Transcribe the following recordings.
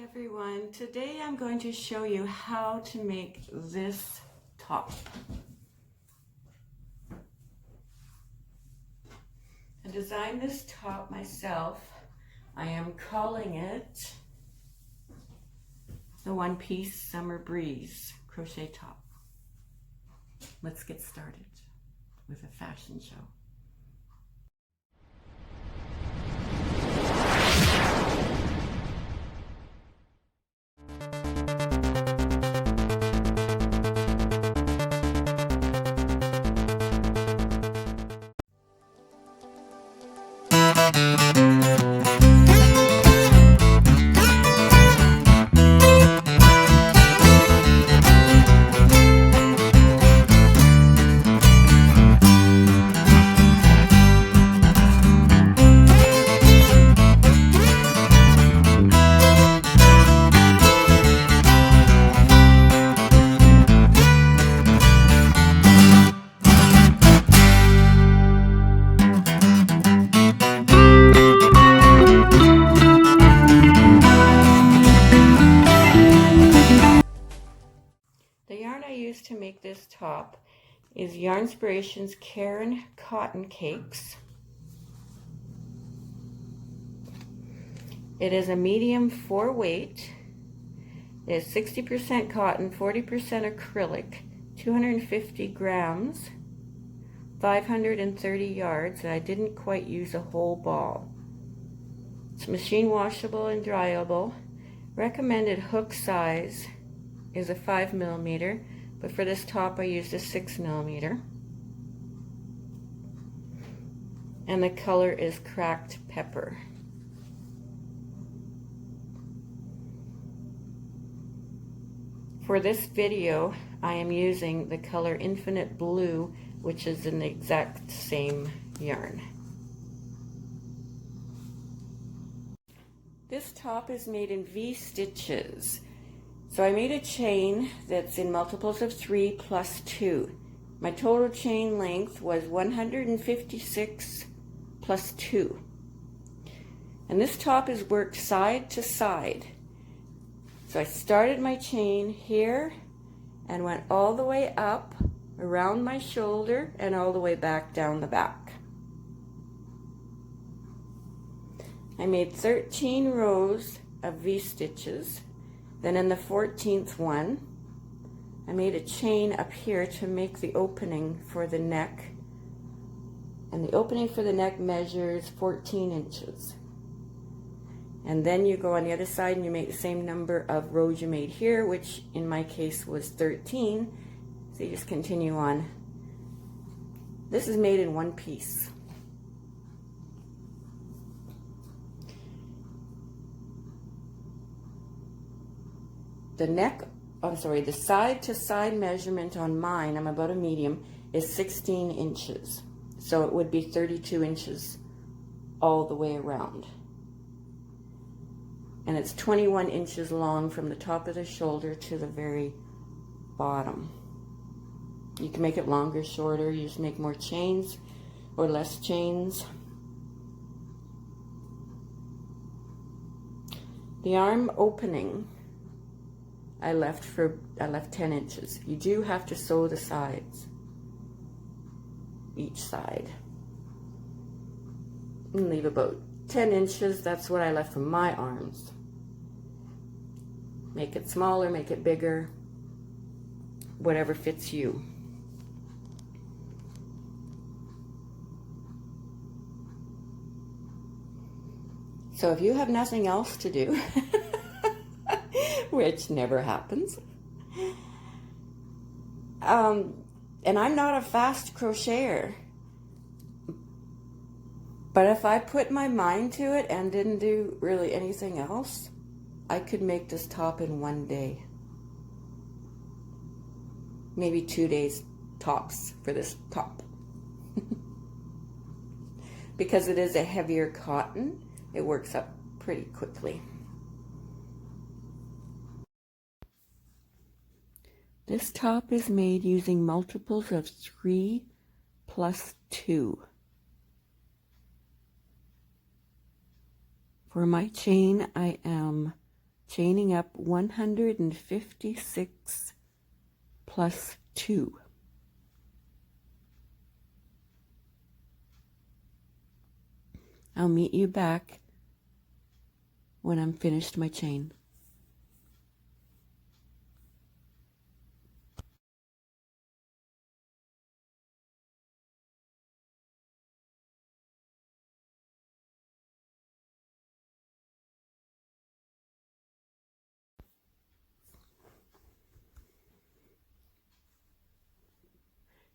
everyone. Today I'm going to show you how to make this top. I designed this top myself. I am calling it the One Piece Summer Breeze crochet top. Let's get started with a fashion show. To make this top is Yarnspiration's Caron Cotton Cakes. It is a medium 4 weight. It is 60% cotton, 40% acrylic, 250 grams, 530 yards. I didn't quite use a whole ball. It's machine washable and dryable. Recommended hook size is a 5mm. But for this top I used a 6mm. And the color is Cracked Pepper. For this video I am using the color Infinite Blue, which is in the exact same yarn. This top is made in V stitches. So I made a chain that's in multiples of 3 plus 2. My total chain length was 156 plus 2. And this top is worked side to side. So I started my chain here and went all the way up around my shoulder and all the way back down the back. I made 13 rows of V stitches. Then in the 14th one, I made a chain up here to make the opening for the neck. And the opening for the neck measures 14 inches. And then you go on the other side and you make the same number of rows you made here, which in my case was 13. So you just continue on. This is made in one piece. The side to side measurement on mine, I'm about a medium, is 16 inches. So it would be 32 inches all the way around. And it's 21 inches long from the top of the shoulder to the very bottom. You can make it longer, shorter, you just make more chains or less chains. The arm opening I left 10 inches. You do have to sew the sides, each side, and leave about 10 inches. That's what I left for my arms. Make it smaller, make it bigger, whatever fits you. So if you have nothing else to do, which never happens. And I'm not a fast crocheter, but if I put my mind to it and didn't do really anything else, I could make this top in one day. Maybe 2 days tops for this top. Because it is a heavier cotton, it works up pretty quickly. This top is made using multiples of 3 plus 2. For my chain, I am chaining up 156 plus 2. I'll meet you back when I'm finished my chain.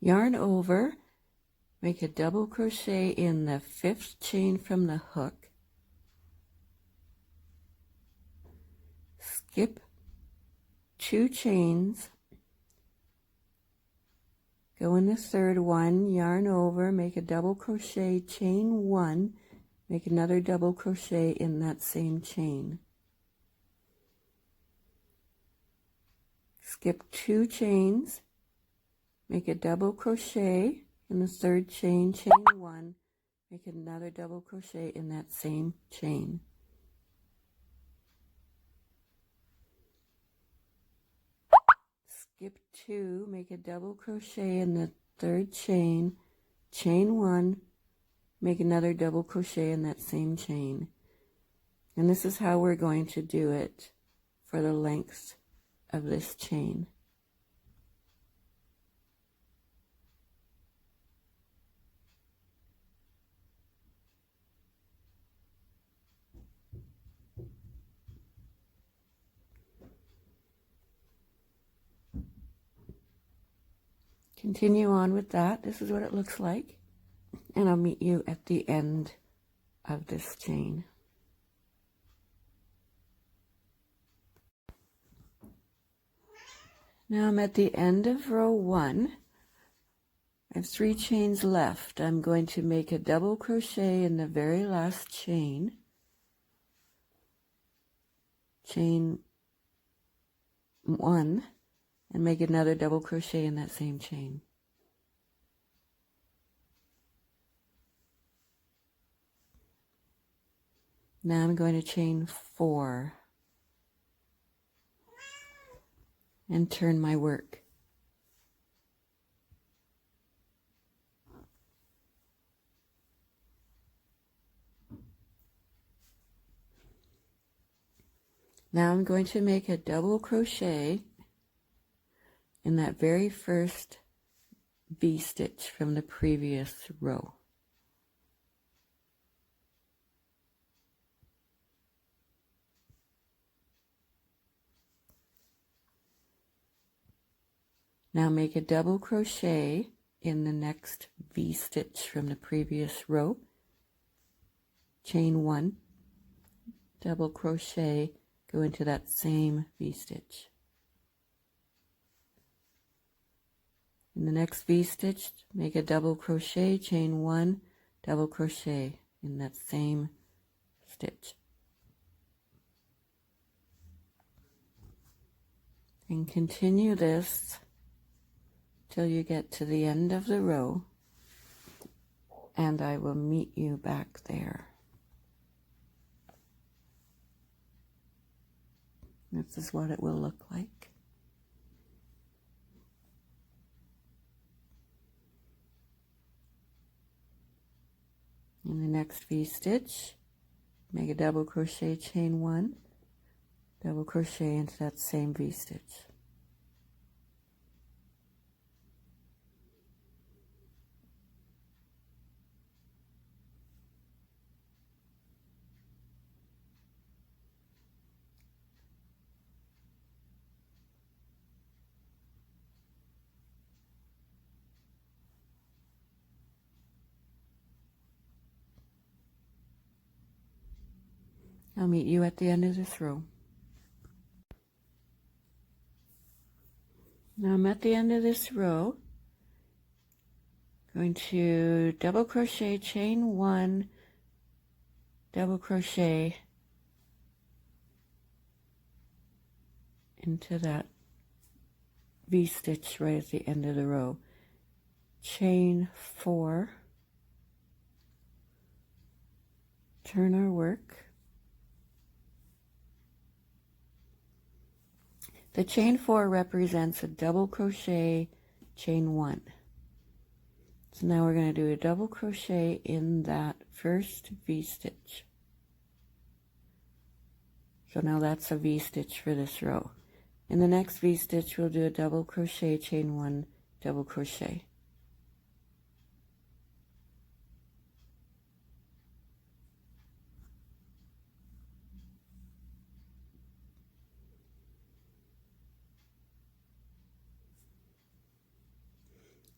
Yarn over, make a double crochet in the 5th chain from the hook, skip 2 chains, go in the 3rd one, yarn over, make a double crochet, chain 1, make another double crochet in that same chain. Skip 2 chains, make a double crochet in the 3rd chain, chain 1, make another double crochet in that same chain. Skip 2, make a double crochet in the 3rd chain, chain 1, make another double crochet in that same chain. And this is how we're going to do it for the length of this chain. Continue on with that. This is what it looks like. And I'll meet you at the end of this chain. Now I'm at the end of row 1. I have 3 chains left. I'm going to make a double crochet in the very last chain. Chain 1, and make another double crochet in that same chain. Now I'm going to chain 4 and turn my work. Now I'm going to make a double crochet in that very first V-stitch from the previous row. Now make a double crochet in the next V-stitch from the previous row, chain 1, double crochet, go into that same V-stitch. In the next V-stitch, make a double crochet, chain 1, double crochet in that same stitch. And continue this till you get to the end of the row, and I will meet you back there. This is what it will look like. In the next V-stitch, make a double crochet, chain 1, double crochet into that same V-stitch. I'll meet you at the end of this row. Now I'm at the end of this row. Going to double crochet, chain 1, double crochet into that V-stitch right at the end of the row. Chain 4, turn our work, The chain 4 represents a double crochet, chain 1. So now we're going to do a double crochet in that first V-stitch. So now that's a V-stitch for this row. In the next V-stitch, we'll do a double crochet, chain 1, double crochet.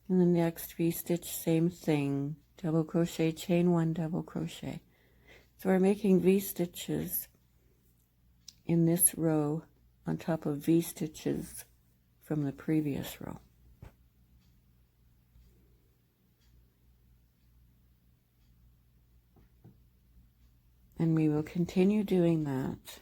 In the next V-stitch, same thing, double crochet, chain 1, double crochet. So we're making V-stitches in this row on top of V-stitches from the previous row. And we will continue doing that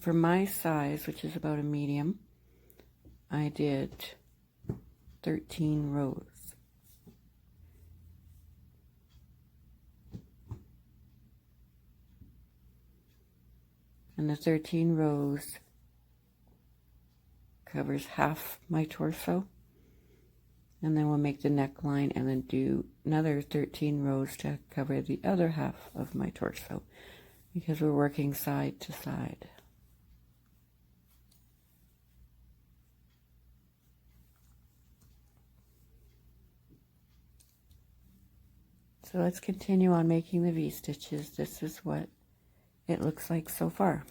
for my size, which is about a medium, I did 13 rows. And the 13 rows covers half my torso. And then we'll make the neckline and then do another 13 rows to cover the other half of my torso, because we're working side to side. So let's continue on making the V-stitches. This is what it looks like so far.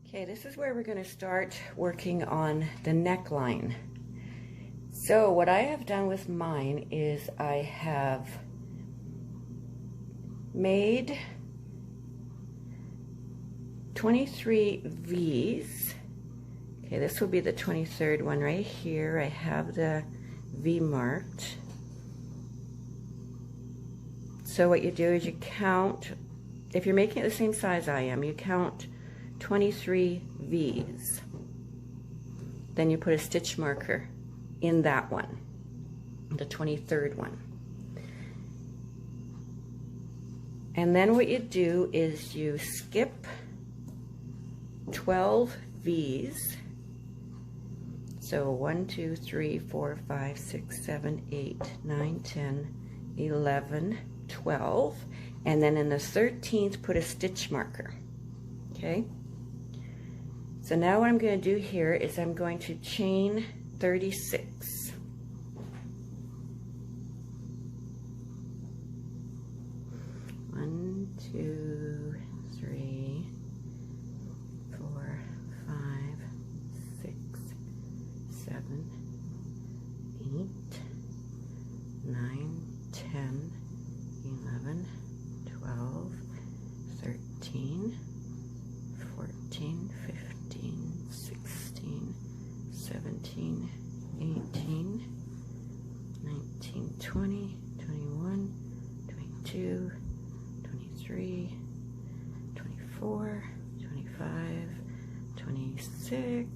Okay, this is where we're going to start working on the neckline. So what I have done with mine is I have made 23 V's. Okay, this will be the 23rd one right here. I have the V marked. So what you do is you count, if you're making it the same size I am, you count 23 V's. Then you put a stitch marker in that one, the 23rd one. And then what you do is you skip 12 V's. So 1, 2, 3, 4, 5, 6, 7, 8, 9, 10, 11, 12. And then in the 13th, put a stitch marker. Okay? So now what I'm going to do here is I'm going to chain 36. One, two, three, 4, 5, 6, 7, 8, 9, 10, 11, 12, 13, 14, 15, 16, 17, 18, 19, 20, 21, 22, 23, 24, 25, 26,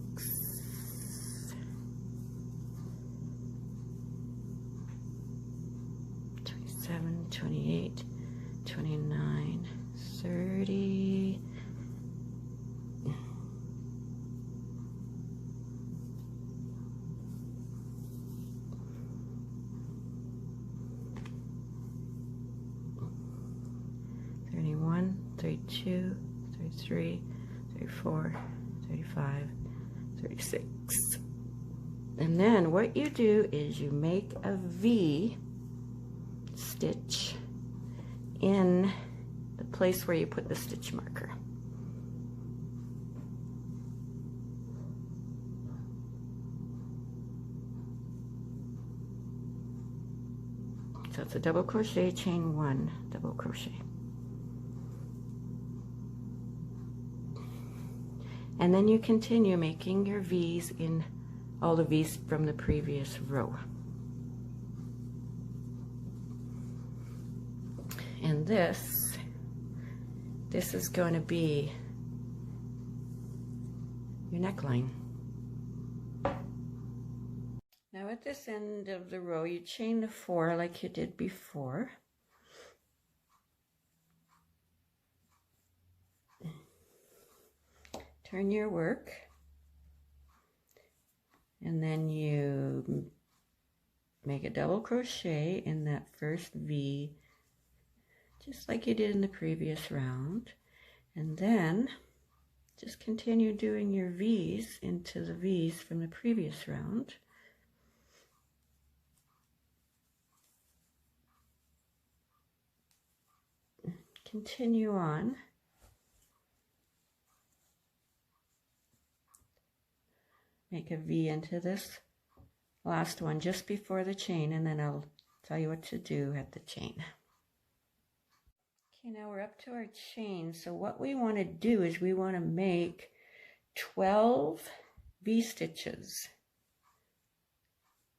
27, 28, 29, 30, 31, 32, 33, 34, 35, 36. And then what you do is you make a V stitch in the place where you put the stitch marker. So it's a double crochet, chain 1, double crochet. And then you continue making your V's in all the V's from the previous row. And this is going to be your neckline. Now at this end of the row, you chain the 4 like you did before. Turn your work, and then you make a double crochet in that first V, just like you did in the previous round, and then just continue doing your V's into the V's from the previous round. Continue on. Make a V into this last one just before the chain, and then I'll tell you what to do at the chain. Okay, now we're up to our chain. So what we want to do is we want to make 12 V-stitches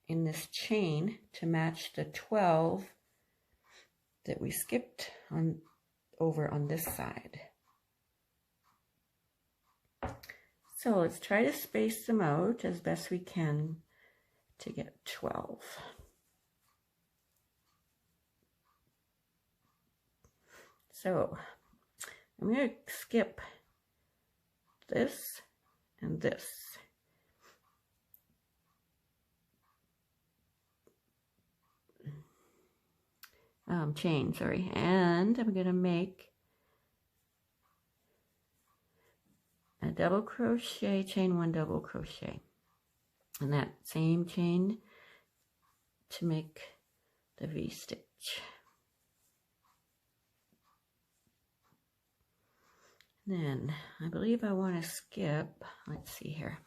in this chain to match the 12 that we skipped on over on this side. So let's try to space them out as best we can to get 12. So I'm going to skip this and this. Chain, sorry, and I'm going to make a double crochet, chain 1 double crochet, and that same chain to make the V-stitch. Then I believe I want to skip, let's see here,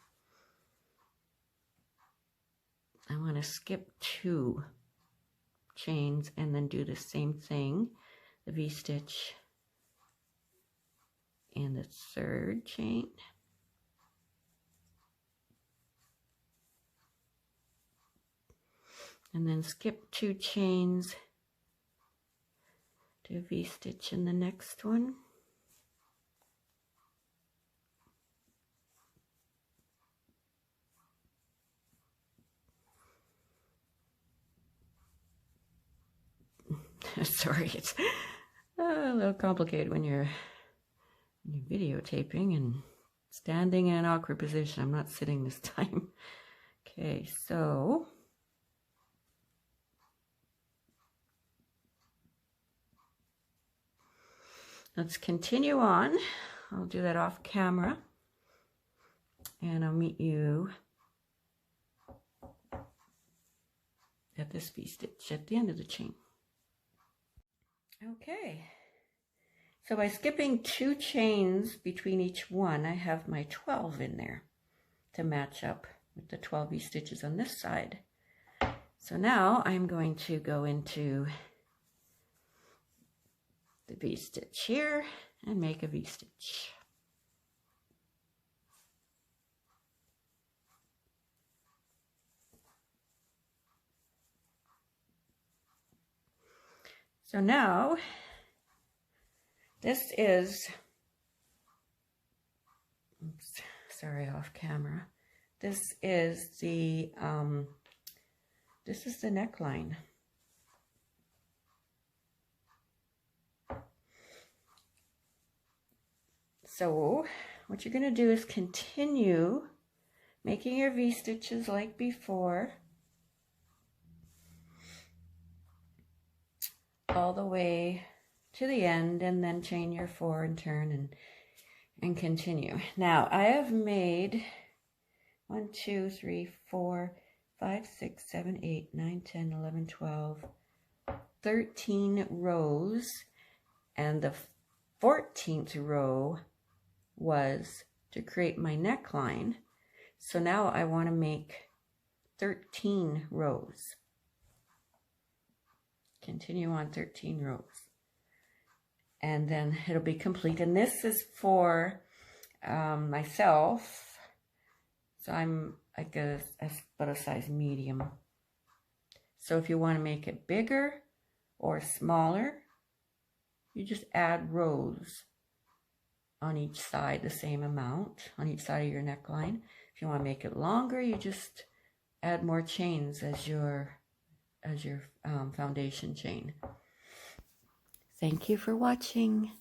I want to skip 2 chains and then do the same thing, the V-stitch in the 3rd chain. And then skip 2 chains, do V-stitch in the next one. Sorry, it's a little complicated when you're videotaping and standing in an awkward position. I'm not sitting this time. Okay, so let's continue on. I'll do that off camera, and I'll meet you at this V-stitch at the end of the chain. Okay, so by skipping 2 chains between each one, I have my 12 in there to match up with the 12 V-stitches on this side. So now I'm going to go into the V-stitch here and make a V-stitch. So now, this is, oops, sorry, off camera. This is the neckline. So what you're going to do is continue making your V-stitches like before, all the way to the end, and then chain your 4 and turn and continue. Now I have made 1, 2, 3, 4, 5, 6, 7, 8, 9, 10, 11, 12, 13 rows, and the 14th row was to create my neckline. So now I want to make 13 rows. Continue on 13 rows, and then it'll be complete. And this is for myself, so I'm like about a size medium. So if you want to make it bigger or smaller, you just add rows on each side, the same amount on each side of your neckline. If you want to make it longer, you just add more chains as your foundation chain. Thank you for watching.